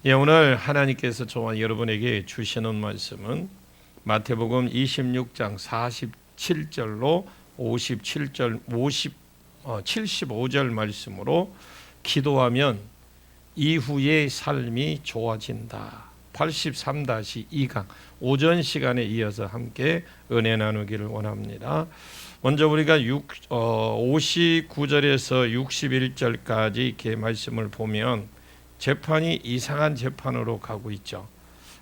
오늘 하나님께서 저와 여러분에게 주시는 말씀은 마태복음 26장 47절로 75절 말씀으로 기도하면 이후의 삶이 좋아진다. 83-2강 오전 시간에 이어서 함께 은혜 나누기를 원합니다. 먼저 우리가 59절에서 61절까지 이렇게 말씀을 보면 재판이 이상한 재판으로 가고 있죠.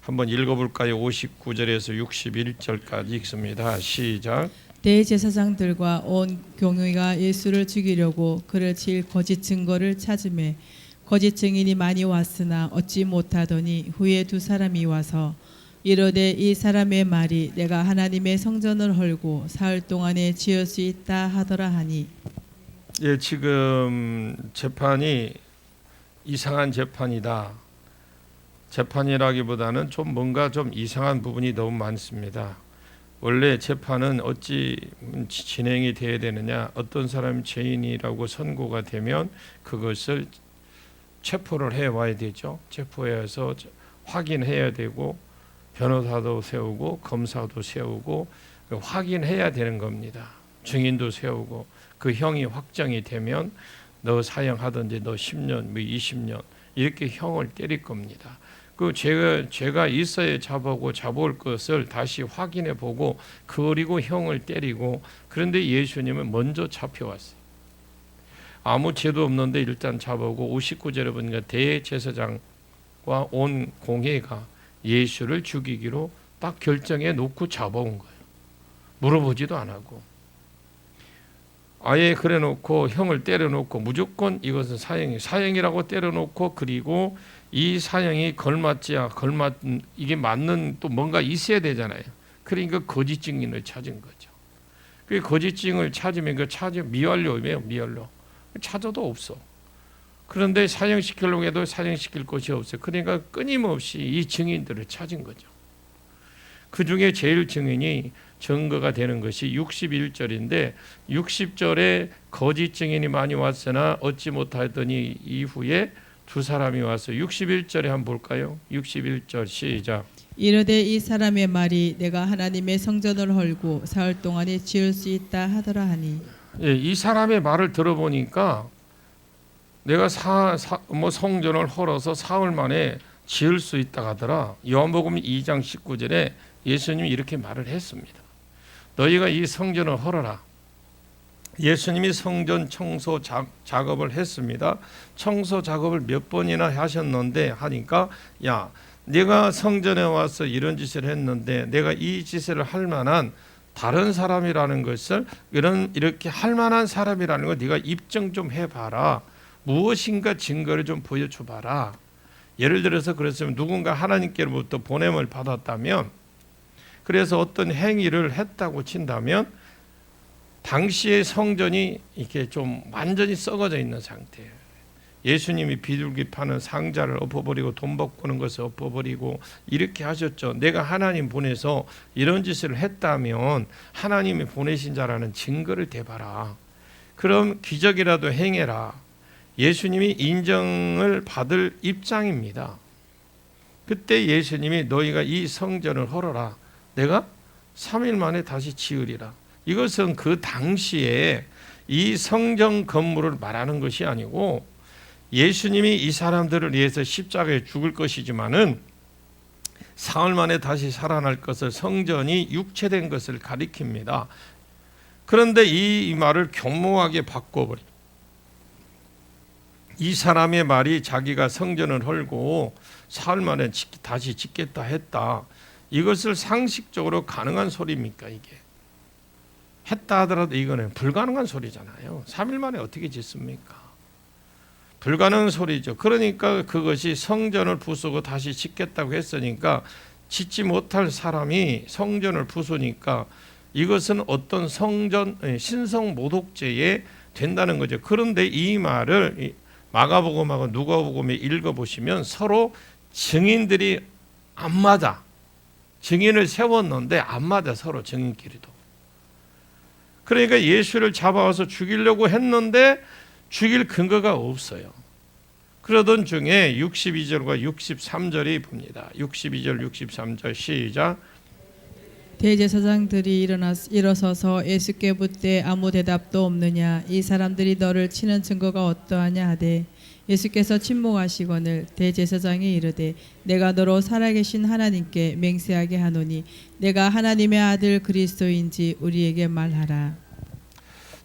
한번 읽어볼까요? 59절에서 61절까지 읽습니다. 시작. 대제사장들과 온 공회가 예수를 죽이려고 그를 칠 거짓 증거를 찾으매 거짓 증인이 많이 왔으나 얻지 못하더니 후에 두 사람이 와서 이르되 이 사람의 말이 내가 하나님의 성전을 헐고 사흘 동안에 지을 수 있다 하더라 하니. 지금 재판이 이상한 재판이다. 재판이라기보다는 좀 뭔가 좀 이상한 부분이 너무 많습니다. 원래 재판은 어찌 진행이 돼야 되느냐, 어떤 사람이 죄인이라고 선고가 되면 그것을 체포를 해와야 되죠. 체포해서 확인해야 되고 변호사도 세우고 검사도 세우고 확인해야 되는 겁니다. 증인도 세우고 그 형이 확정이 되면 너 사형하든지 너 10년, 20년 이렇게 형을 때릴 겁니다. 그 죄가 있어야 잡아올 것을 다시 확인해 보고 그리고 형을 때리고. 그런데 예수님은 먼저 잡혀왔어요. 아무 죄도 없는데 일단 잡아오고 59절에 보니까 대제사장과 온 공회가 예수를 죽이기로 딱 결정해 놓고 잡아온 거예요. 물어보지도 안 하고 아예 그래 놓고 형을 때려 놓고 무조건 이것은 사형이라고 때려 놓고, 그리고 이 사형이 이게 맞는 또 뭔가 있어야 되잖아요. 그러니까 거짓 증인을 찾은 거죠. 그 거짓 증인을 찾으면 미완료예요. 미완료. 찾아도 없어. 그런데 사형시키려고 해도 사형시킬 곳이 없어요. 그러니까 끊임없이 이 증인들을 찾은 거죠. 그 중에 제일 증인이 증거가 되는 것이 61절인데 60절에 거짓 증인이 많이 왔으나 얻지 못하더니 이후에 두 사람이 와서 61절에 한번 볼까요? 61절 시작. 이르되 이 사람의 말이 내가 하나님의 성전을 헐고 사흘 동안에 지을 수 있다 하더라 하니. 이 사람의 말을 들어보니까 내가 성전을 헐어서 사흘 만에 지을 수 있다 하더라. 요한복음 2장 19절에 예수님이 이렇게 말을 했습니다. 너희가 이 성전을 헐어라. 예수님이 성전 청소 작업을 했습니다. 청소 작업을 몇 번이나 하셨는데 하니까 야, 내가 성전에 와서 이런 짓을 했는데 내가 이 짓을 할 만한 다른 사람이라는 것을 이렇게 할 만한 사람이라는 걸 네가 입증 좀 해봐라. 무엇인가 증거를 좀 보여줘봐라. 예를 들어서 그랬으면 누군가 하나님께로부터 보냄을 받았다면, 그래서 어떤 행위를 했다고 친다면 당시의 성전이 이렇게 좀 완전히 썩어져 있는 상태예요. 예수님이 비둘기 파는 상자를 엎어버리고 돈 바꾸는 것을 엎어버리고 이렇게 하셨죠. 내가 하나님 보내서 이런 짓을 했다면 하나님이 보내신 자라는 증거를 대봐라. 그럼 기적이라도 행해라. 예수님이 인정을 받을 입장입니다. 그때 예수님이 너희가 이 성전을 헐어라. 내가 3일 만에 다시 지으리라. 이것은 그 당시에 이 성전 건물을 말하는 것이 아니고 예수님이 이 사람들을 위해서 십자가에 죽을 것이지만은 사흘 만에 다시 살아날 것을, 성전이 육체된 것을 가리킵니다. 그런데 이 말을 교묘하게 바꿔버려. 이 사람의 말이 자기가 성전을 헐고 사흘 만에 다시 짓겠다 했다. 이것을 상식적으로 가능한 소리입니까? 이게 했다 하더라도 이거는 불가능한 소리잖아요. 3일 만에 어떻게 짓습니까? 불가능한 소리죠. 그러니까 그것이 성전을 부수고 다시 짓겠다고 했으니까 짓지 못할 사람이 성전을 부수니까 이것은 어떤 신성 모독죄에 된다는 거죠. 그런데 이 말을 마가복음하고 누가복음에 읽어보시면 서로 증인들이 안 맞아. 증인을 세웠는데 안 맞아, 서로 증인끼리도. 그러니까 예수를 잡아와서 죽이려고 했는데 죽일 근거가 없어요. 그러던 중에 62절과 63절이 봅니다. 62절 63절 시작. 대제사장들이 일어서서 예수께 묻되 아무 대답도 없느냐 이 사람들이 너를 치는 증거가 어떠하냐 하되 예수께서 침묵하시거늘 대제사장이 이르되 내가 너로 살아계신 하나님께 맹세하게 하노니 내가 하나님의 아들 그리스도인지 우리에게 말하라.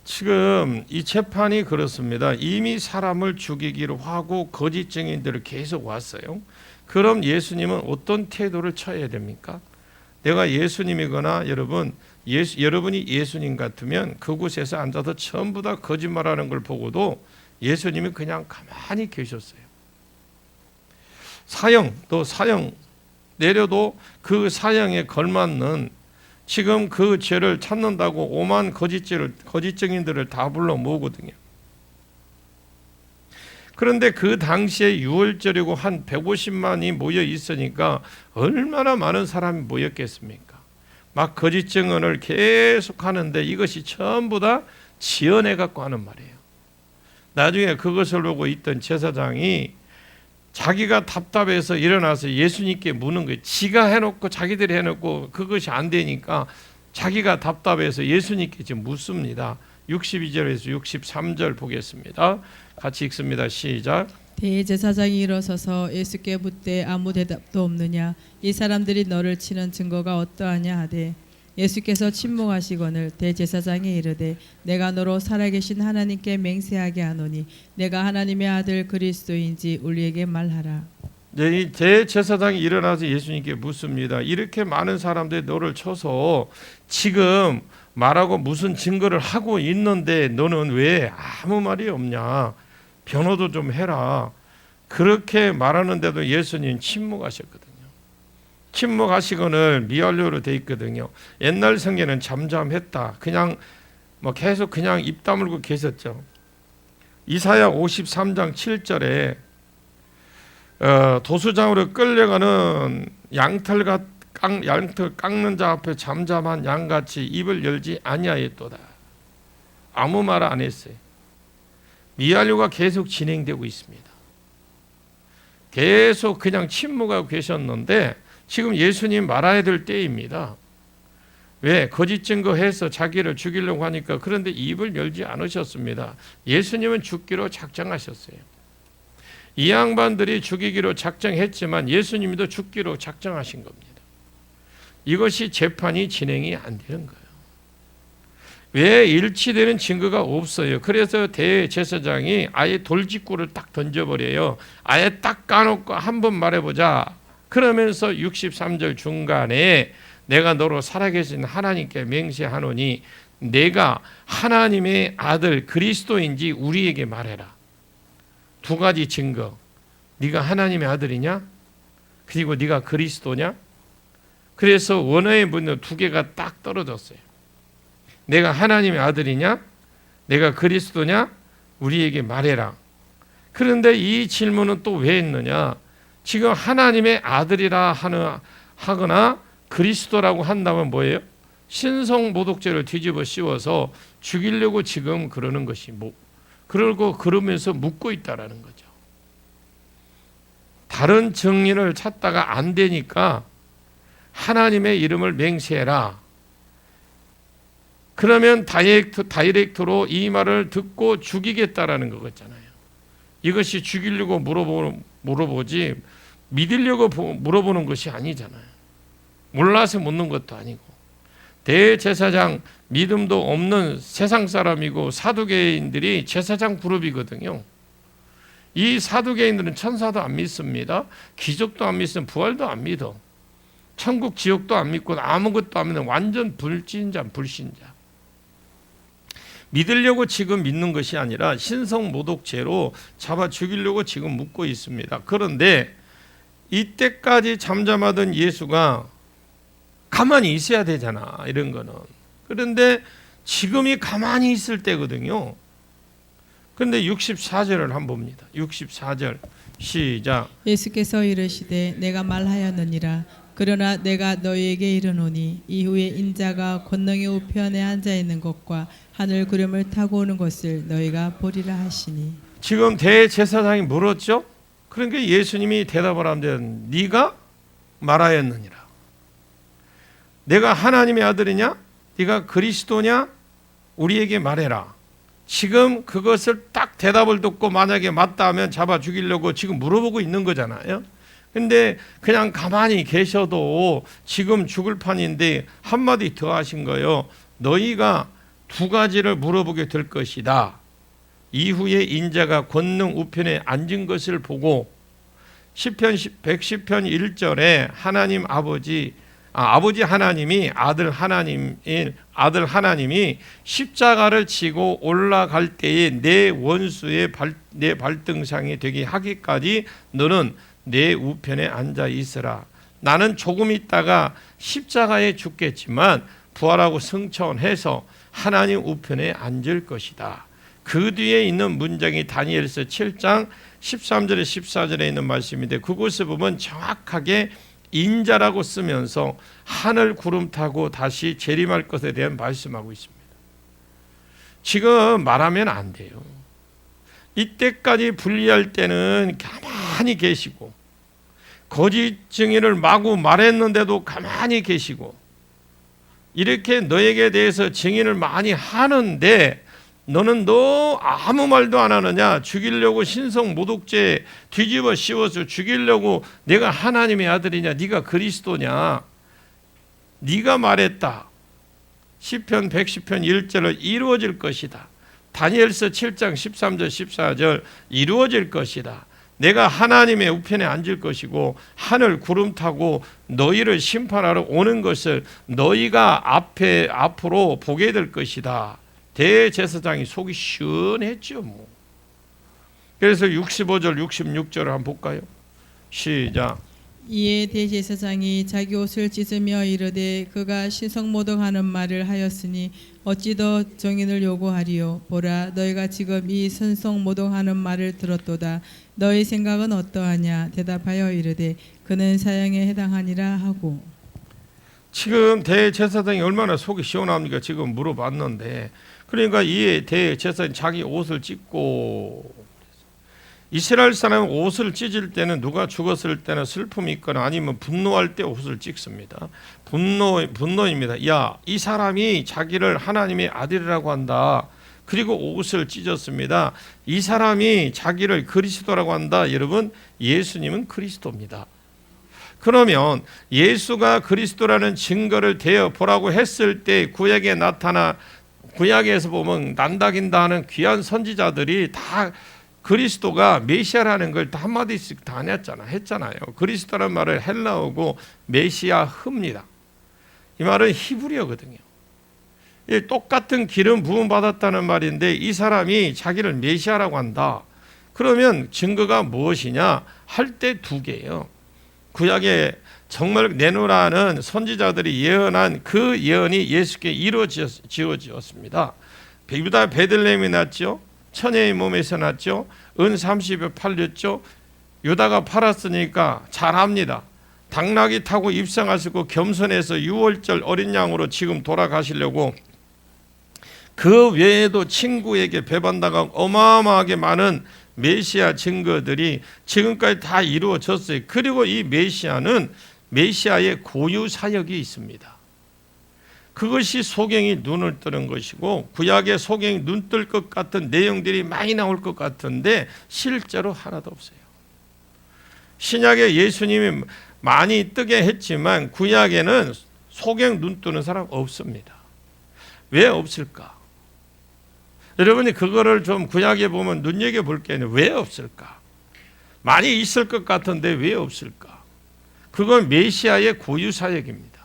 지금 이 재판이 그렇습니다. 이미 사람을 죽이기로 하고 거짓 증인들을 계속 왔어요. 그럼 예수님은 어떤 태도를 취해야 됩니까? 내가 예수님이거나 여러분이 예수님 같으면 그곳에서 앉아서 전부 다 거짓말하는 걸 보고도 예수님이 그냥 가만히 계셨어요. 사형 내려도 그 사형에 걸맞는 지금 그 죄를 찾는다고 오만 거짓 증인들을 다 불러 모으거든요. 그런데 그 당시에 6월절이고 한 150만이 모여 있으니까 얼마나 많은 사람이 모였겠습니까? 막 거짓 증언을 계속 하는데 이것이 전부 다 지어내 갖고 하는 말이에요. 나중에 그것을 보고 있던 제사장이 자기가 답답해서 일어나서 예수님께 묻는 거예요. 지가 해놓고 자기들이 해놓고 그것이 안 되니까 자기가 답답해서 예수님께 지금 묻습니다. 62절에서 63절 보겠습니다. 같이 읽습니다. 시작. 대제사장이 일어서서 예수께 묻되 아무 대답도 없느냐 이 사람들이 너를 치는 증거가 어떠하냐 하되 예수께서 침묵하시거늘 대제사장이 이르되 내가 너로 살아계신 하나님께 맹세하게 하노니 내가 하나님의 아들 그리스도인지 우리에게 말하라. 이 대제사장이 일어나서 예수님께 묻습니다. 이렇게 많은 사람들이 너를 쳐서 지금 말하고 무슨 증거를 하고 있는데 너는 왜 아무 말이 없냐? 변호도 좀 해라. 그렇게 말하는데도 예수님 침묵하셨거든요. 침묵하시거늘 미완료로 돼 있거든요. 옛날 성경은 잠잠했다. 그냥 계속 그냥 입 다물고 계셨죠. 이사야 53장 7절에 도수장으로 끌려가는 양털 깎는 자 앞에 잠잠한 양같이 입을 열지 아니하였도다. 아무 말 안 했어요. 미완료가 계속 진행되고 있습니다. 계속 그냥 침묵하고 계셨는데 지금 예수님 말아야 될 때입니다. 왜? 거짓 증거해서 자기를 죽이려고 하니까. 그런데 입을 열지 않으셨습니다. 예수님은 죽기로 작정하셨어요. 이 양반들이 죽이기로 작정했지만 예수님도 죽기로 작정하신 겁니다. 이것이 재판이 진행이 안 되는 거예요. 왜? 일치되는 증거가 없어요. 그래서 대제사장이 아예 돌직구를 딱 던져버려요. 아예 딱 까놓고 한번 말해보자. 그러면서 63절 중간에 내가 너로 살아계신 하나님께 맹세하노니 내가 하나님의 아들 그리스도인지 우리에게 말해라. 두 가지 증거. 네가 하나님의 아들이냐? 그리고 네가 그리스도냐? 그래서 원어의 문제 두 개가 딱 떨어졌어요. 내가 하나님의 아들이냐? 내가 그리스도냐? 우리에게 말해라. 그런데 이 질문은 또 왜 했느냐? 지금 하나님의 아들이라 하거나 그리스도라고 한다면 뭐예요? 신성모독죄를 뒤집어 씌워서 죽이려고 지금 그러는 것이 그러면서 묻고 있다라는 거죠. 다른 정리를 찾다가 안 되니까 하나님의 이름을 맹세해라. 그러면 다이렉트로 이 말을 듣고 죽이겠다라는 거겠잖아요. 이것이 죽이려고 물어보지 믿으려고 물어보는 것이 아니잖아요. 몰라서 묻는 것도 아니고. 대제사장 믿음도 없는 세상 사람이고 사두개인들이 제사장 그룹이거든요. 이 사두개인들은 천사도 안 믿습니다. 기적도 안 믿습니다. 부활도 안 믿어. 천국 지옥도 안 믿고 아무것도 안 믿는 완전 불신자. 믿으려고 지금 믿는 것이 아니라 신성모독죄로 잡아 죽이려고 지금 묻고 있습니다. 그런데 이때까지 잠잠하던 예수가 가만히 있어야 되잖아, 이런 거는. 그런데 지금이 가만히 있을 때거든요. 그런데 64절을 한번 봅니다. 64절 시작. 예수께서 이르시되 내가 말하였느니라. 그러나 내가 너희에게 이르노니 이후에 인자가 권능의 우편에 앉아 있는 것과 하늘 구름을 타고 오는 것을 너희가 보리라 하시니. 지금 대제사장이 물었죠? 그러니까 예수님이 대답을 하면 네가 말하였느니라. 내가 하나님의 아들이냐? 네가 그리스도냐? 우리에게 말해라. 지금 그것을 딱 대답을 듣고 만약에 맞다 하면 잡아 죽이려고 지금 물어보고 있는 거잖아요. 근데 그냥 가만히 계셔도 지금 죽을 판인데 한마디 더 하신 거예요. 너희가 두 가지를 물어보게 될 것이다. 이후에 인자가 권능 우편에 앉은 것을 보고 시편 110편 1절에 하나님 아버지 하나님이 아들 하나님이 십자가를 지고 올라갈 때에 내 원수의 내 발등상이 되게 하기까지 너는 내 우편에 앉아 있으라. 나는 조금 있다가 십자가에 죽겠지만 부활하고 승천해서 하나님 우편에 앉을 것이다. 그 뒤에 있는 문장이 다니엘서 7장 13절에 14절에 있는 말씀인데 그곳을 보면 정확하게 인자라고 쓰면서 하늘 구름 타고 다시 재림할 것에 대한 말씀하고 있습니다. 지금 말하면 안 돼요. 이때까지 분리할 때는 가만히 계시고 거짓 증인을 마구 말했는데도 가만히 계시고 이렇게 너에게 대해서 증인을 많이 하는데 너는 너 아무 말도 안 하느냐? 죽이려고 신성 모독죄 뒤집어 씌워서 죽이려고 내가 하나님의 아들이냐? 네가 그리스도냐? 네가 말했다. 시편 110편 1절을 이루어질 것이다. 다니엘서 7장 13절 14절 이루어질 것이다. 내가 하나님의 우편에 앉을 것이고 하늘 구름 타고 너희를 심판하러 오는 것을 너희가 앞으로 보게 될 것이다. 대제사장이 속이 시원했죠. 뭐. 그래서 65절 66절을 한번 볼까요? 시작. 이에 대제사장이 자기 옷을 찢으며 이르되 그가 신성모독하는 말을 하였으니 어찌 더 정인을 요구하리요. 보라, 너희가 지금 이 신성모독하는 말을 들었도다. 너희 생각은 어떠하냐? 대답하여 이르되 그는 사형에 해당하니라 하고. 지금 대제사장이 얼마나 속이 시원합니까? 지금 물어봤는데 그러니까 이 대제사장이 자기 옷을 찢고 이스라엘 사람은 옷을 찢을 때는 누가 죽었을 때는 슬픔이 있거나 아니면 분노할 때 옷을 찢습니다. 분노입니다. 야, 이 사람이 자기를 하나님의 아들이라고 한다. 그리고 옷을 찢었습니다. 이 사람이 자기를 그리스도라고 한다. 여러분, 예수님은 그리스도입니다. 그러면 예수가 그리스도라는 증거를 대어 보라고 했을 때 구약에서 보면 난다긴다 하는 귀한 선지자들이 다 그리스도가 메시아라는 걸 다 한마디씩 다 했잖아요. 그리스도라는 말을 헬라어고 메시아흐입니다. 이 말은 히브리어거든요. 똑같은 기름 부음 받았다는 말인데 이 사람이 자기를 메시아라고 한다. 그러면 증거가 무엇이냐? 할 때 두 개예요. 구약에 정말 내노라는 선지자들이 예언한 그 예언이 예수께 이루어지었습니다. 유다 베들레헴이 났죠. 처녀의 몸에서 났죠. 은 30여 팔렸죠. 유다가 팔았으니까 잘합니다. 당나귀 타고 입성하시고 겸손해서 6월절 어린 양으로 지금 돌아가시려고 그 외에도 친구에게 배반당하고 어마어마하게 많은 메시아 증거들이 지금까지 다 이루어졌어요. 그리고 이 메시아는 메시아의 고유 사역이 있습니다. 그것이 소경이 눈을 뜨는 것이고 구약의 소경이 눈 뜰 것 같은 내용들이 많이 나올 것 같은데 실제로 하나도 없어요. 신약에 예수님이 많이 뜨게 했지만 구약에는 소경 눈 뜨는 사람 없습니다. 왜 없을까? 여러분이 그거를 좀 구약에 보면 눈여겨볼 게 왜 없을까? 많이 있을 것 같은데 왜 없을까? 그건 메시아의 고유 사역입니다.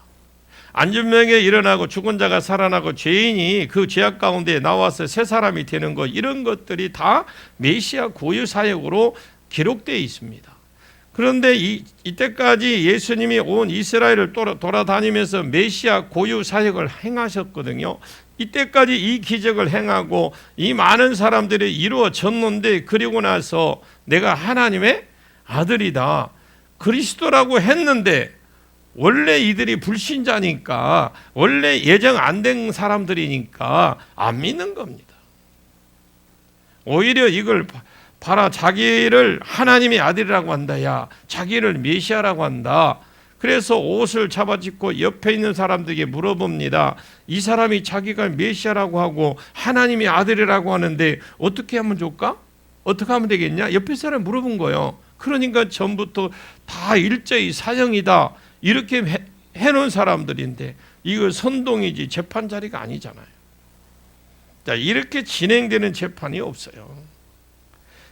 안전명에 일어나고 죽은 자가 살아나고 죄인이 그 죄악 가운데 나와서 새 사람이 되는 것 이런 것들이 다 메시아 고유 사역으로 기록되어 있습니다. 그런데 이때까지 예수님이 온 이스라엘을 돌아다니면서 메시아 고유 사역을 행하셨거든요. 이때까지 이 기적을 행하고 이 많은 사람들이 이루어졌는데 그리고 나서 내가 하나님의 아들이다 그리스도라고 했는데 원래 이들이 불신자니까 원래 예정 안 된 사람들이니까 안 믿는 겁니다. 오히려 이걸 봐라, 자기를 하나님의 아들이라고 한다. 야, 자기를 메시아라고 한다. 그래서 옷을 잡아짓고 옆에 있는 사람들에게 물어봅니다. 이 사람이 자기가 메시아라고 하고 하나님의 아들이라고 하는데 어떻게 하면 좋을까? 어떻게 하면 되겠냐? 옆에 사람 물어본 거예요. 그러니까 전부터 다 일제히 사형이다 이렇게 해놓은 사람들인데 이거 선동이지 재판 자리가 아니잖아요. 자, 이렇게 진행되는 재판이 없어요.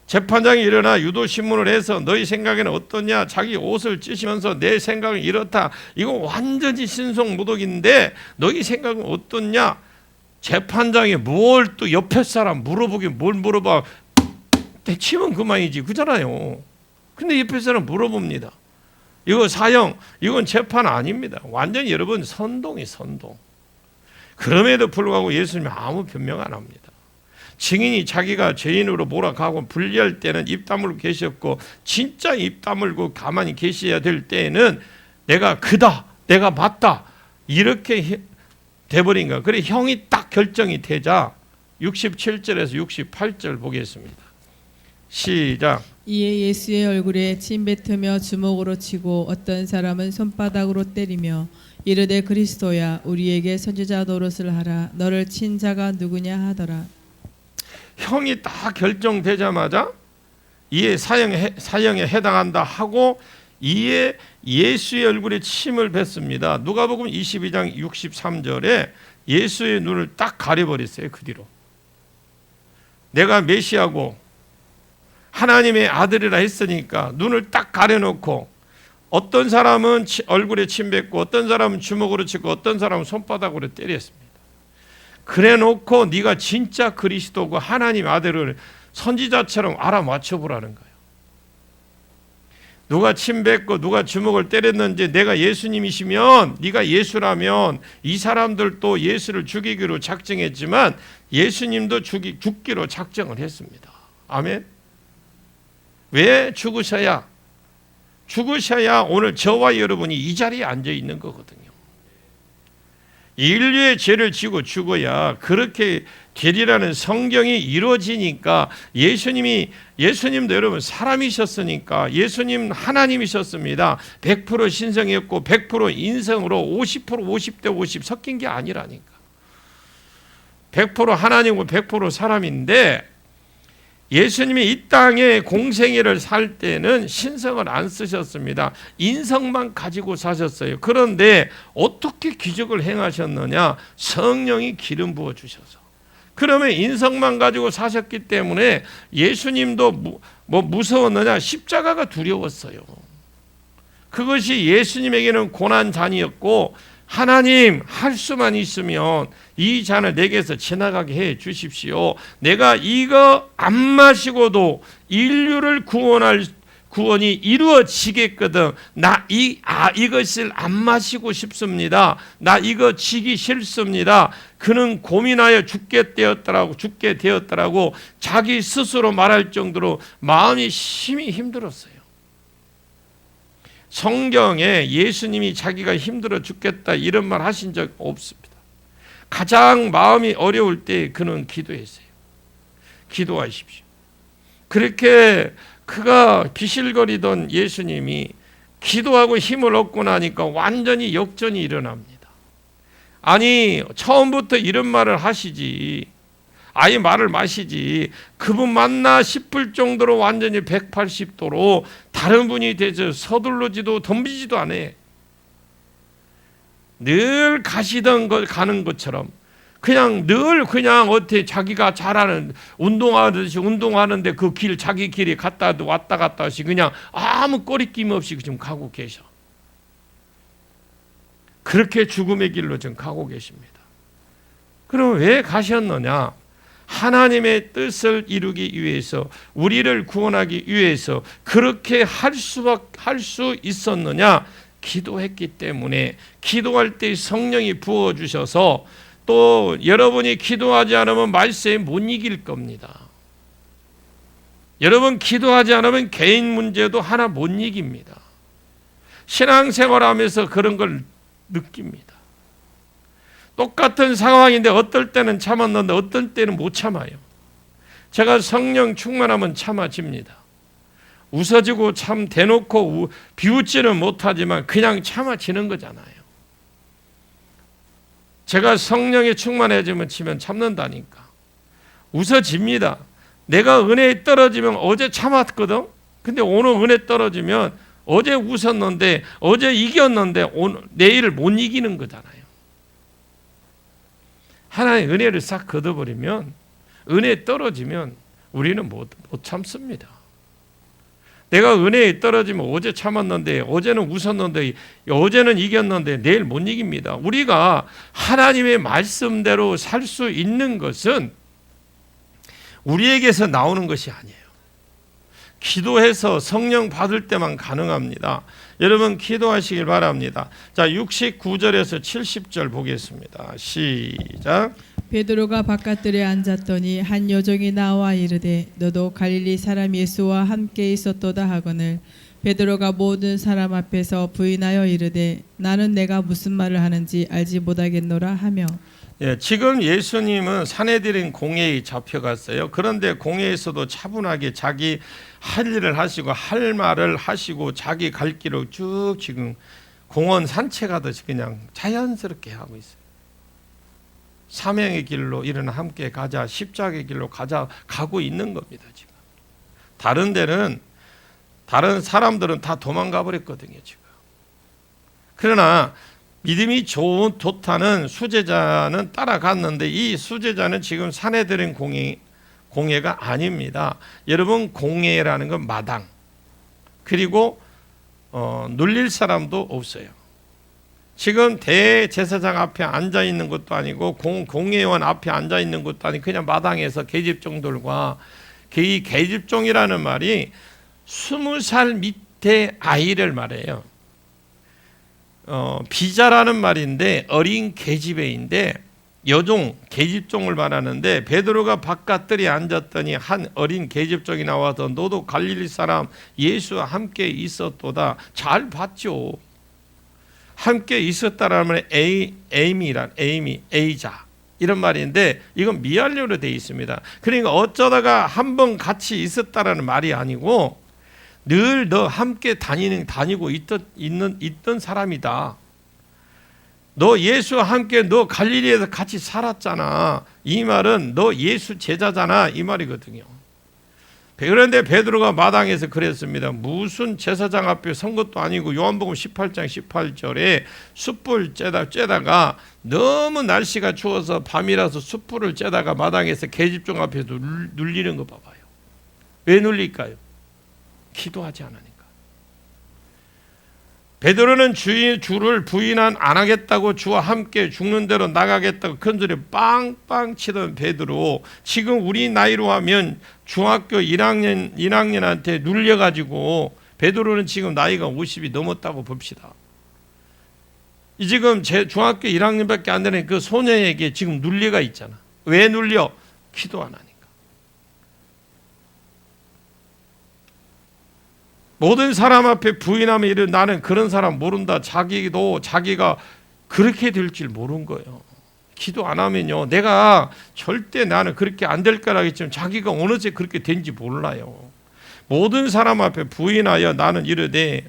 재판장이 일어나 유도신문을 해서 너희 생각에는 어떠냐? 자기 옷을 찢으면서 내 생각은 이렇다. 이거 완전히 신성모독인데 너희 생각은 어떠냐? 재판장이 뭘 또 옆에 사람 물어보긴 뭘 물어봐. 대치면 그만이지. 그잖아요. 근데 옆에 사람 물어봅니다. 이거 사형, 이건 재판 아닙니다. 완전히 여러분 선동이 선동. 그럼에도 불구하고 예수님이 아무 변명 안 합니다. 증인이 자기가 죄인으로 몰아가고 불리할 때는 입 다물고 계셨고 진짜 입 다물고 가만히 계셔야 될 때에는 내가 그다, 내가 맞다 이렇게 돼버린 거야. 그래 형이 딱 결정이 되자 67절에서 68절 보겠습니다. 시작. 이에 예수의 얼굴에 침 뱉으며 주먹으로 치고 어떤 사람은 손바닥으로 때리며 이르되 그리스도야 우리에게 선지자 노릇을 하라. 너를 친 자가 누구냐 하더라. 형이 다 결정되자마자 이에 사형에 해당한다 하고 이에 예수의 얼굴에 침을 뱉습니다. 누가복음 22장 63절에 예수의 눈을 딱 가려버렸어요. 그 뒤로 내가 메시아고 하나님의 아들이라 했으니까 눈을 딱 가려놓고 어떤 사람은 얼굴에 침 뱉고 어떤 사람은 주먹으로 치고 어떤 사람은 손바닥으로 때렸습니다. 그래놓고 네가 진짜 그리스도고 하나님 아들을 선지자처럼 알아맞혀보라는 거예요. 누가 침 뱉고 누가 주먹을 때렸는지 내가 예수님이시면 네가 예수라면 이 사람들도 예수를 죽이기로 작정했지만 예수님도 죽기로 작정을 했습니다. 아멘. 왜 죽으셔야 오늘 저와 여러분이 이 자리에 앉아 있는 거거든요. 인류의 죄를 지고 죽어야 그렇게 되리라는 성경이 이루어지니까 예수님도 여러분 사람이셨으니까 예수님 하나님이셨습니다. 100% 신성이었고 100% 인성으로 50% 50대 50 섞인 게 아니라니까. 100% 하나님이고 100% 사람인데 예수님이 이 땅에 공생애를 살 때는 신성을 안 쓰셨습니다. 인성만 가지고 사셨어요. 그런데 어떻게 기적을 행하셨느냐? 성령이 기름 부어 주셔서. 그러면 인성만 가지고 사셨기 때문에 예수님도 뭐 무서웠느냐? 십자가가 두려웠어요. 그것이 예수님에게는 고난잔이었고 하나님 할 수만 있으면 이 잔을 내게서 지나가게 해 주십시오. 내가 이거 안 마시고도 인류를 구원이 이루어지겠거든. 이것을 안 마시고 싶습니다. 나 이거 지기 싫습니다. 그는 고민하여 죽게 되었더라고 자기 스스로 말할 정도로 마음이 심히 힘들었어요. 성경에 예수님이 자기가 힘들어 죽겠다 이런 말 하신 적 없습니다. 가장 마음이 어려울 때 그는 기도했어요. 기도하십시오. 그렇게 그가 비실거리던 예수님이 기도하고 힘을 얻고 나니까 완전히 역전이 일어납니다. 아니 처음부터 이런 말을 하시지 아예 말을 마시지 그분 맞나 싶을 정도로 완전히 180도로 다른 분이 되죠. 서둘러지도 덤비지도 않아. 늘 가는 것처럼 그냥 늘 그냥 어떻게 자기가 잘하는 운동하듯이 운동하는데 그 길 자기 길이 왔다 갔다 하시 그냥 아무 꺼리낌 없이 지금 가고 계셔. 그렇게 죽음의 길로 지금 가고 계십니다. 그럼 왜 가셨느냐? 하나님의 뜻을 이루기 위해서 우리를 구원하기 위해서 그렇게 할 수 있었느냐? 기도했기 때문에 기도할 때 성령이 부어주셔서 또 여러분이 기도하지 않으면 말세에 못 이길 겁니다. 여러분 기도하지 않으면 개인 문제도 하나 못 이깁니다. 신앙생활하면서 그런 걸 느낍니다. 똑같은 상황인데 어떨 때는 참았는데 어떨 때는 못 참아요. 제가 성령 충만하면 참아집니다. 웃어지고 참 대놓고 비웃지는 못하지만 그냥 참아지는 거잖아요. 제가 성령에 충만해지면 치면 참는다니까. 웃어집니다. 내가 은혜에 떨어지면 어제 참았거든. 근데 오늘 은혜 떨어지면 어제 웃었는데 어제 이겼는데 오늘 내일을 못 이기는 거잖아요. 하나의 은혜를 싹 걷어버리면 은혜에 떨어지면 우리는 못 참습니다. 내가 은혜에 떨어지면 어제 참았는데 어제는 웃었는데 어제는 이겼는데 내일 못 이깁니다. 우리가 하나님의 말씀대로 살 수 있는 것은 우리에게서 나오는 것이 아니에요. 기도해서 성령 받을 때만 가능합니다. 여러분 기도하시길 바랍니다. 자, 69절에서 70절 보겠습니다. 시작. 베드로가 바깥들에 앉았더니 한 여종이 나와 이르되 너도 갈릴리 사람 예수와 함께 있었도다 하거늘 베드로가 모든 사람 앞에서 부인하여 이르되 나는 내가 무슨 말을 하는지 알지 못하겠노라 하며. 예, 지금 예수님은 산헤드린 공회에 잡혀갔어요. 그런데 공회에서도 차분하게 자기 할 일을 하시고 할 말을 하시고 자기 갈 길을 쭉 지금 공원 산책하듯이 그냥 자연스럽게 하고 있어요. 사명의 길로 일어나 함께 가자, 십자가의 길로 가자 가고 있는 겁니다. 지금 다른 데는 다른 사람들은 다 도망가 버렸거든요. 지금 그러나 믿음이 좋다는 수제자는 따라갔는데 이 수제자는 지금 산헤드린 공회가 아닙니다. 여러분 공회라는 건 마당 그리고 눌릴 사람도 없어요. 지금 대제사장 앞에 앉아 있는 것도 아니고 공회원 앞에 앉아 있는 것도 아니고 그냥 마당에서 계집종들과 이 계집종이라는 말이 20살 밑에 아이를 말해요. 비자라는 말인데 어린 계집애인데 여종 계집종을 말하는데 베드로가 바깥들에 앉았더니 한 어린 계집종이 나와서 너도 갈릴리 사람 예수와 함께 있었도다. 잘 봤죠. 함께 있었다라는 에이자 이런 말인데 이건 미완료로 되어 있습니다. 그러니까 어쩌다가 한번 같이 있었다라는 말이 아니고 늘 너 함께 다니고 있던 사람이다. 너 예수와 함께 너 갈릴리에서 같이 살았잖아. 이 말은 너 예수 제자잖아 이 말이거든요. 그런데 베드로가 마당에서 그랬습니다. 무슨 제사장 앞에 선 것도 아니고 요한복음 18장 18절에 숯불 쬐다가 너무 날씨가 추워서 밤이라서 숯불을 쬐다가 마당에서 계집종 앞에서 눌리는 거 봐봐요. 왜 눌릴까요? 기도하지 않으니까. 베드로는 주를 부인 안 하겠다고 주와 함께 죽는 대로 나가겠다고 큰소리 빵빵 치던 베드로 지금 우리 나이로 하면 중학교 1학년한테 눌려가지고 베드로는 지금 나이가 50이 넘었다고 봅시다. 지금 중학교 1학년밖에 안 되는 그 소녀에게 지금 눌려가 있잖아. 왜 눌려? 기도 안 하니까. 모든 사람 앞에 부인하면 이래 나는 그런 사람 모른다. 자기가 그렇게 될 줄 모른 거예요. 기도 안 하면요. 내가 절대 나는 그렇게 안 될 거라 했지만 자기가 어느새 그렇게 된지 몰라요. 모든 사람 앞에 부인하여 나는 이르되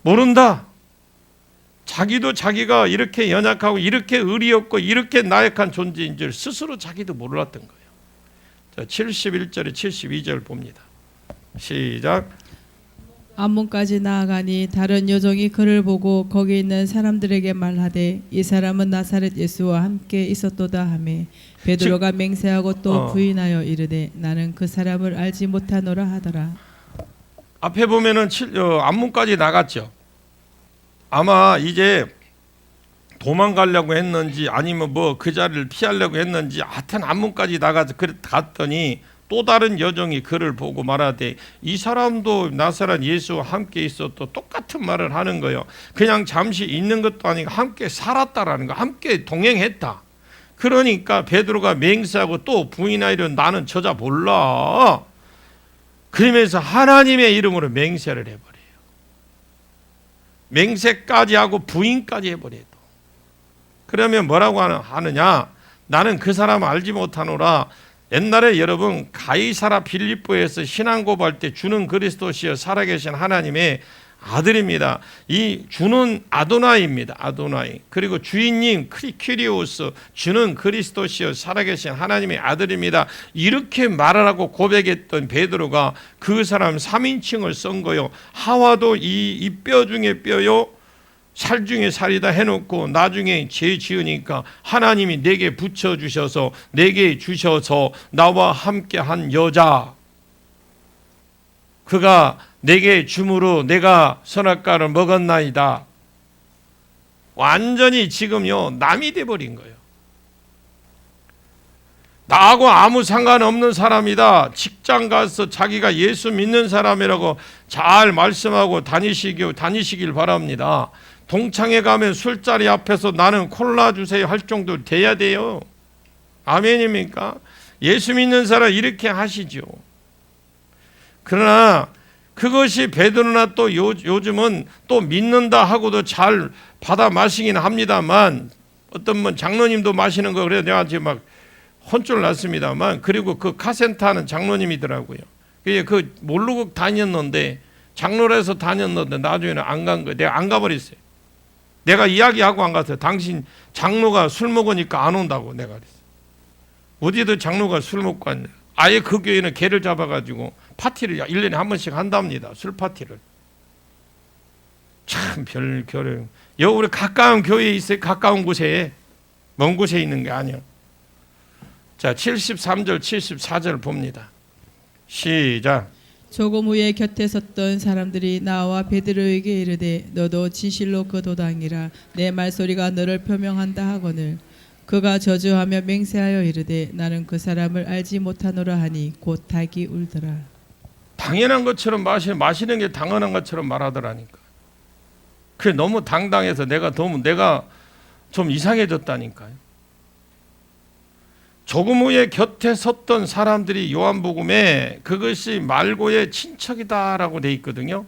모른다. 자기도 자기가 이렇게 연약하고 이렇게 의리 없고 이렇게 나약한 존재인 줄 스스로 자기도 몰랐던 거예요. 자, 71절에 72절 봅니다. 시작. 안문까지 나아가니 다른 여종이 그를 보고 거기 있는 사람들에게 말하되 이 사람은 나사렛 예수와 함께 있었도다 하매 베드로가 맹세하고 또 부인하여 이르되 나는 그 사람을 알지 못하노라 하더라. 앞에 보면은 안문까지 나갔죠. 아마 이제 도망가려고 했는지 아니면 뭐 그 자리를 피하려고 했는지 하여튼 안문까지 나가서 갔더니 또 다른 여종이 그를 보고 말하되 이 사람도 나사렛 예수와 함께 있었도 똑같은 말을 하는 거예요. 그냥 잠시 있는 것도 아니고 함께 살았다라는 거, 함께 동행했다. 그러니까 베드로가 맹세하고 또 부인하여 나는 저자 몰라. 그러면서 하나님의 이름으로 맹세를 해버려요. 맹세까지 하고 부인까지 해버려요. 그러면 뭐라고 하느냐? 나는 그 사람 알지 못하노라. 옛날에 여러분 가이사라 빌립보에서 신앙 고발할 때 주는 그리스도시여 살아계신 하나님의 아들입니다. 이 주는 아도나이입니다. 아도나이. 그리고 주인님 퀴리오스, 주는 그리스도시여 살아계신 하나님의 아들입니다. 이렇게 말을 하고 고백했던 베드로가 그 사람 3인칭을 쓴 거요. 하와도 이 뼈 중에 뼈요, 살 중에 살이다 해놓고 나중에 죄 지으니까 하나님이 내게 붙여주셔서 내게 주셔서 나와 함께한 여자, 그가 내게 줌으로 내가 선악과를 먹었나이다. 완전히 지금요 남이 돼버린 거예요. 나하고 아무 상관없는 사람이다. 직장 가서 자기가 예수 믿는 사람이라고 잘 말씀하고 다니시길 바랍니다. 동창회 가면 술자리 앞에서 나는 콜라 주세요 할 정도 돼야 돼요. 아멘입니까? 예수 믿는 사람 이렇게 하시죠. 그러나 그것이 베드로나 또 요즘은 또 믿는다 하고도 잘 받아 마시긴 합니다만, 어떤 분 장로님도 마시는 거 그래서 내가 지금 막 혼쭐 났습니다만, 그리고 그 카센터는 장로님이더라고요. 그 모르고 다녔는데 장로라서 다녔는데 나중에는 안 간 거예요. 내가 안 가버렸어요. 내가 이야기하고 안 갔어요. 당신 장로가 술 먹으니까 안 온다고 내가 그랬어요. 어디도 장로가 술 먹고 왔냐. 아예 그 교회는 개를 잡아가지고 파티를 1년에 한 번씩 한답니다. 술 파티를. 참 별결을. 우리 가까운 교회에 있어요. 가까운 곳에. 먼 곳에 있는 게 아니에요. 자, 73절 74절 봅니다. 시작. 조금 후에 곁에 섰던 사람들이 나와 베드로에게 이르되 너도 진실로 그 도당이라 내 말소리가 너를 표명한다 하거늘 그가 저주하며 맹세하여 이르되 나는 그 사람을 알지 못하노라 하니 곧 닭이 울더라. 당연한 것처럼 마시는 게 당연한 것처럼 말하더라니까. 그게 너무 당당해서 내가 좀 이상해졌다니까요. 조금 후에 곁에 섰던 사람들이 요한복음에 그것이 말고의 친척이다라고 돼 있거든요.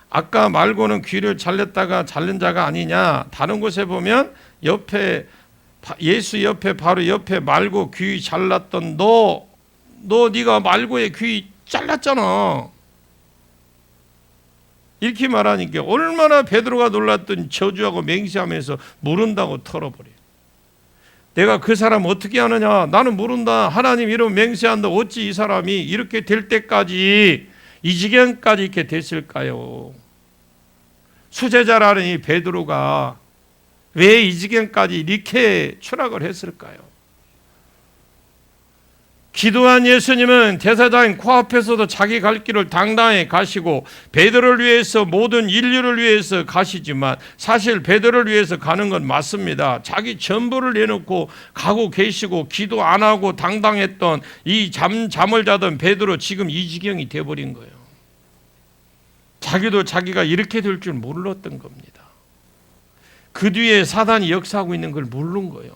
아까 말고는 귀를 잘렸다가 잘린 자가 아니냐. 다른 곳에 보면 옆에 예수 옆에 바로 옆에 말고 귀 잘랐던 너 네가 말고의 귀 잘랐잖아. 이렇게 말하니까 얼마나 베드로가 놀랐더니 저주하고 맹세하면서 모른다고 털어버려. 내가 그 사람 어떻게 하느냐? 나는 모른다. 하나님 이름 맹세한다. 어찌 이 사람이 이렇게 될 때까지 이 지경까지 이렇게 됐을까요? 수제자라는 이 베드로가 왜 이 지경까지 이렇게 추락을 했을까요? 기도한 예수님은 제사장인 코앞에서도 자기 갈 길을 당당히 가시고 베드로를 위해서 모든 인류를 위해서 가시지만 사실 베드로를 위해서 가는 건 맞습니다. 자기 전부를 내놓고 가고 계시고 기도 안 하고 당당했던 이 잠을 자던 베드로 지금 이 지경이 돼버린 거예요. 자기도 자기가 이렇게 될 줄 몰랐던 겁니다. 그 뒤에 사단이 역사하고 있는 걸 모르는 거예요.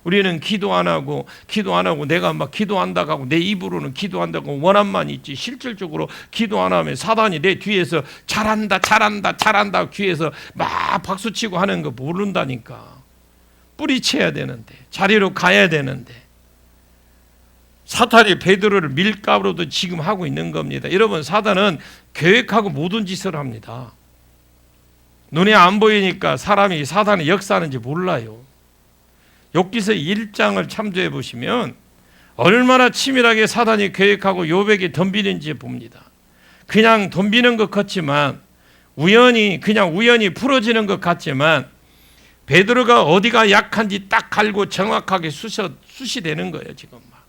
우리는 기도 안 하고 내가 막 기도한다고 하고 내 입으로는 기도한다고 원함만 있지 실질적으로 기도 안 하면 사단이 내 뒤에서 잘한다 뒤에서 막 박수치고 하는 거 모른다니까. 뿌리쳐야 되는데 자리로 가야 되는데 사탄이 베드로를 밀가루도 지금 하고 있는 겁니다. 여러분 사단은 계획하고 모든 짓을 합니다. 눈에 안 보이니까 사람이 사단의 역사하는지 몰라요. 욥기서 1장을 참조해 보시면 얼마나 치밀하게 사단이 계획하고 욥에게 덤비는지 봅니다. 그냥 덤비는 것 같지만 우연히 풀어지는 것 같지만 베드로가 어디가 약한지 딱 갈고 정확하게 수시되는 거예요. 지금 막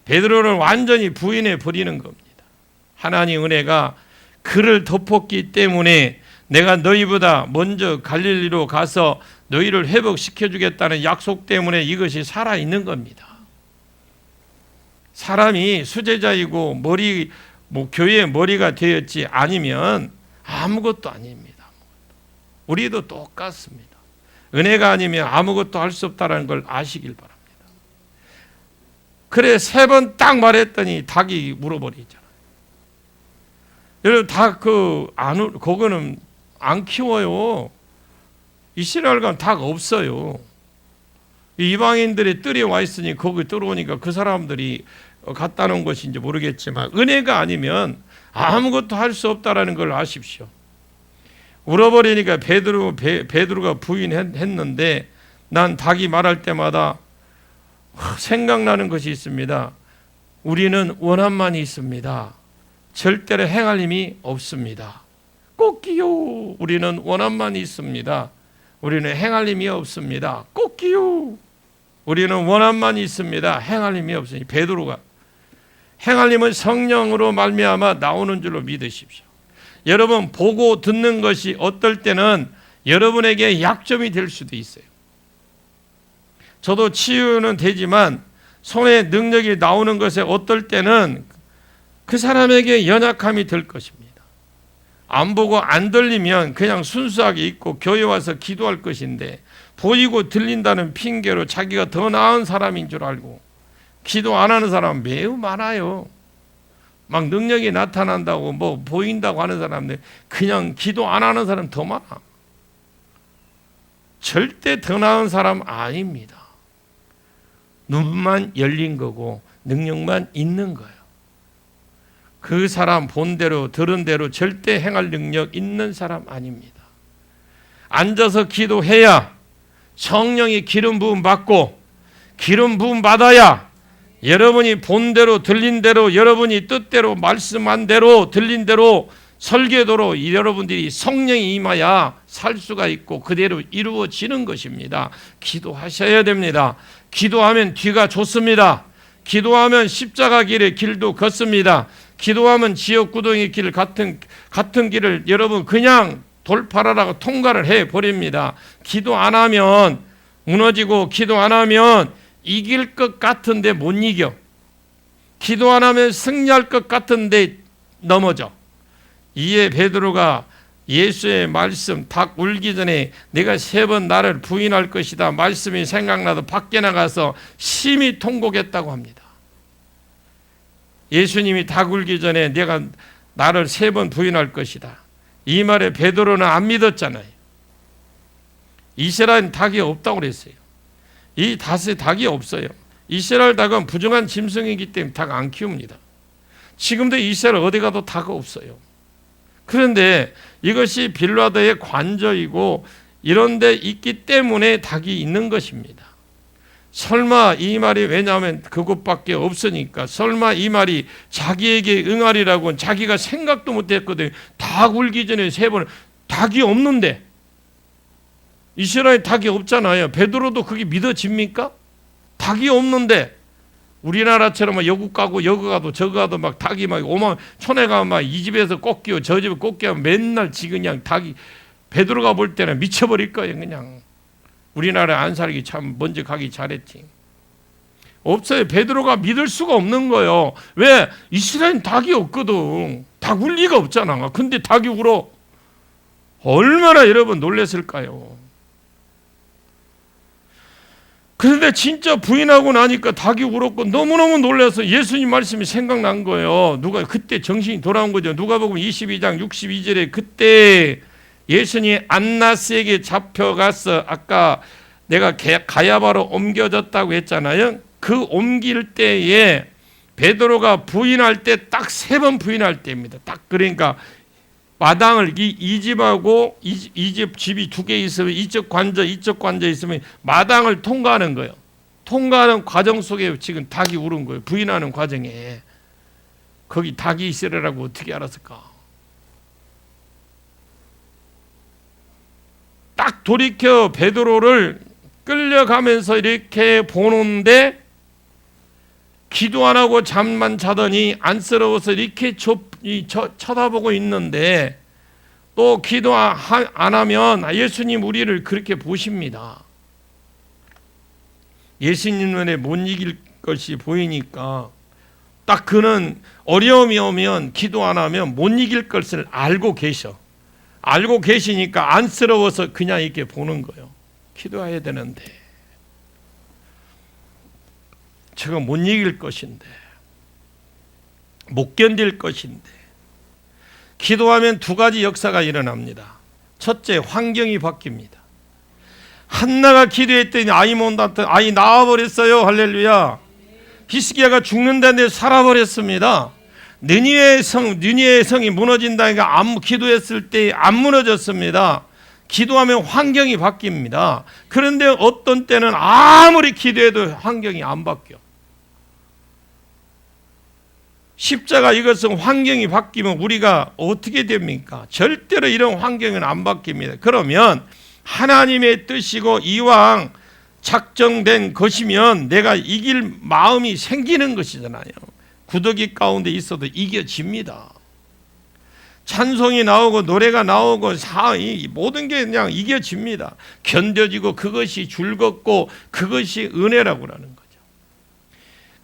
베드로를 완전히 부인해 버리는 겁니다. 하나님 은혜가 그를 덮었기 때문에 내가 너희보다 먼저 갈릴리로 가서 너희를 회복시켜 주겠다는 약속 때문에 이것이 살아있는 겁니다. 사람이 수제자이고 교회의 머리가 되었지 아니면 아무것도 아닙니다. 우리도 똑같습니다. 은혜가 아니면 아무것도 할 수 없다는 걸 아시길 바랍니다. 그래 3번 딱 말했더니 닭이 물어버리잖아요. 여러분 그거는 안 키워요. 이스라엘 가면 닭 없어요. 이방인들의 뜰에 와 있으니 거기 들어오니까 그 사람들이 갔다는 것인지 모르겠지만 은혜가 아니면 아무것도 할 수 없다라는 걸 아십시오. 울어버리니까 베드로가 부인했는데 난 닭이 말할 때마다 생각나는 것이 있습니다. 우리는 원함만이 있습니다. 절대로 행할 힘이 없습니다. 꼭기요. 우리는 원함만이 있습니다. 우리는 행할 힘이 없습니다. 꼭기요. 우리는 원함만이 있습니다. 행할 힘이 없으니 베드로가 행할 힘은 성령으로 말미암아 나오는 줄로 믿으십시오. 여러분 보고 듣는 것이 어떨 때는 여러분에게 약점이 될 수도 있어요. 저도 치유는 되지만 손에 능력이 나오는 것에 어떨 때는 그 사람에게 연약함이 될 것입니다. 안 보고 안 들리면 그냥 순수하게 있고 교회 와서 기도할 것인데 보이고 들린다는 핑계로 자기가 더 나은 사람인 줄 알고 기도 안 하는 사람은 매우 많아요. 막 능력이 나타난다고 뭐 보인다고 하는 사람들 그냥 기도 안 하는 사람 더 많아. 절대 더 나은 사람 아닙니다. 눈만 열린 거고 능력만 있는 거예요. 그 사람 본 대로 들은 대로 절대 행할 능력 있는 사람 아닙니다. 앉아서 기도해야 성령이 기름 부음 받고 기름 부음 받아야 여러분이 본 대로 들린 대로 여러분이 뜻대로 말씀한 대로 들린 대로 설계도로 여러분들이 성령이 임하야 살 수가 있고 그대로 이루어지는 것입니다. 기도하셔야 됩니다. 기도하면 뒤가 좋습니다. 기도하면 십자가 길의 길도 걷습니다. 기도하면 지옥구덩이 길 같은 길을 여러분 그냥 돌파라라고 통과를 해버립니다. 기도 안 하면 무너지고 기도 안 하면 이길 것 같은데 못 이겨. 기도 안 하면 승리할 것 같은데 넘어져. 이에 베드로가 예수의 말씀 닭 울기 전에 내가 3번 나를 부인할 것이다 말씀이 생각나도 밖에 나가서 심히 통곡했다고 합니다. 예수님이 닭 울기 전에 내가 나를 3번 부인할 것이다. 이 말에 베드로는 안 믿었잖아요. 이스라엘 닭이 없다고 그랬어요. 이 닭이 없어요. 이스라엘 닭은 부정한 짐승이기 때문에 닭 안 키웁니다. 지금도 이스라엘 어디 가도 닭 없어요. 그런데 이것이 빌라도의 관저이고 이런 데 있기 때문에 닭이 있는 것입니다. 설마 이 말이 왜냐하면 그것밖에 없으니까 설마 이 말이 자기에게 응하리라고 자기가 생각도 못했거든요. 닭 울기 전에 3번 닭이 없는데 이스라엘 닭이 없잖아요. 베드로도 그게 믿어집니까? 닭이 없는데 우리나라처럼 막 여국 가고 여기 가도 저기 가도 막 닭이 막 오만 촌에 가면 막 이 집에서 꽃기고 저 집에 꽃기고 맨날 그냥 닭이 베드로가 볼 때는 미쳐버릴 거예요. 그냥 우리나라에 안 살기 참 먼저 가기 잘했지. 없어요. 베드로가 믿을 수가 없는 거예요. 왜? 이스라엘 닭이 없거든. 닭 울 리가 없잖아. 근데 닭이 울어. 얼마나 여러분 놀랐을까요? 그런데 진짜 부인하고 나니까 닭이 울었고 너무너무 놀라서 예수님 말씀이 생각난 거예요. 누가 그때 정신이 돌아온 거죠. 누가복음 22장 62절에 그때 예수님이 안나스에게 잡혀가서 아까 내가 가야바로 옮겨졌다고 했잖아요. 그 옮길 때에 베드로가 부인할 때 딱 3번 부인할 때입니다. 딱 그러니까 마당을 이 집하고 이 집 집이 2개 있으면 이쪽 관저 있으면 마당을 통과하는 거예요. 통과하는 과정 속에 지금 닭이 울은 거예요. 부인하는 과정에. 거기 닭이 있으라고 어떻게 알았을까? 딱 돌이켜 베드로를 끌려가면서 이렇게 보는데 기도 안 하고 잠만 자더니 안쓰러워서 이렇게 쳐다보고 있는데 또 기도 안 하면 예수님 우리를 그렇게 보십니다. 예수님 눈에 못 이길 것이 보이니까 딱 그는 어려움이 오면 기도 안 하면 못 이길 것을 알고 계셔. 알고 계시니까 안쓰러워서 그냥 이렇게 보는 거예요. 기도해야 되는데 제가 못 이길 것인데 못 견딜 것인데 기도하면 2가지 역사가 일어납니다. 첫째, 환경이 바뀝니다. 한나가 기도했더니 아이 못 낳았더니 아이 나와버렸어요. 할렐루야. 히스기야가 죽는다는데 살아버렸습니다. 느니의 성이 무너진다니까 기도했을 때 안 무너졌습니다. 기도하면 환경이 바뀝니다. 그런데 어떤 때는 아무리 기도해도 환경이 안 바뀌어. 십자가 이것은 환경이 바뀌면 우리가 어떻게 됩니까? 절대로 이런 환경은 안 바뀝니다. 그러면 하나님의 뜻이고 이왕 작정된 것이면 내가 이길 마음이 생기는 것이잖아요. 구더기 가운데 있어도 이겨집니다. 찬송이 나오고 노래가 나오고 모든 게 그냥 이겨집니다. 견뎌지고 그것이 즐겁고 그것이 은혜라고 하는 거죠.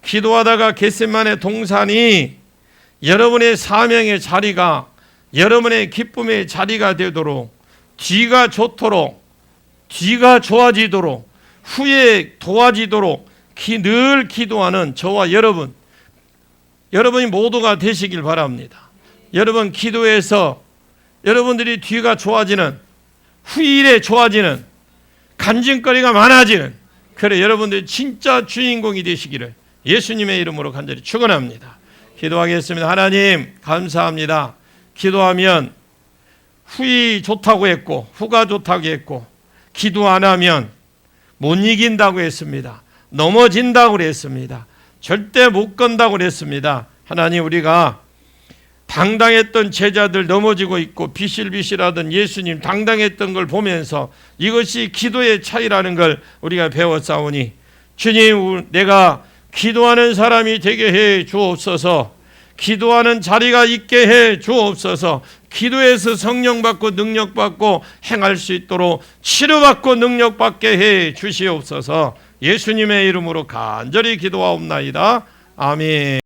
기도하다가 겟세마네 동산이 여러분의 사명의 자리가, 여러분의 기쁨의 자리가 되도록, 뒤가 좋도록, 뒤가 좋아지도록, 후에 도와지도록 늘 기도하는 저와 여러분이 모두가 되시길 바랍니다. 여러분 기도해서 여러분들이 뒤가 좋아지는, 후일에 좋아지는, 간증거리가 많아지는, 그래 여러분들이 진짜 주인공이 되시기를 예수님의 이름으로 간절히 축원합니다. 기도하겠습니다. 하나님 감사합니다. 기도하면 후이 좋다고 했고 후가 좋다고 했고, 기도 안 하면 못 이긴다고 했습니다. 넘어진다고 그랬습니다. 절대 못 건다고 그랬습니다. 하나님, 우리가 당당했던 제자들 넘어지고 있고 비실비실하던 예수님 당당했던 걸 보면서 이것이 기도의 차이라는 걸 우리가 배웠사오니, 주님, 내가 기도하는 사람이 되게 해 주옵소서. 기도하는 자리가 있게 해 주옵소서. 기도에서 성령 받고 능력 받고 행할 수 있도록 치료받고 능력 받게 해 주시옵소서. 예수님의 이름으로 간절히 기도하옵나이다. 아멘.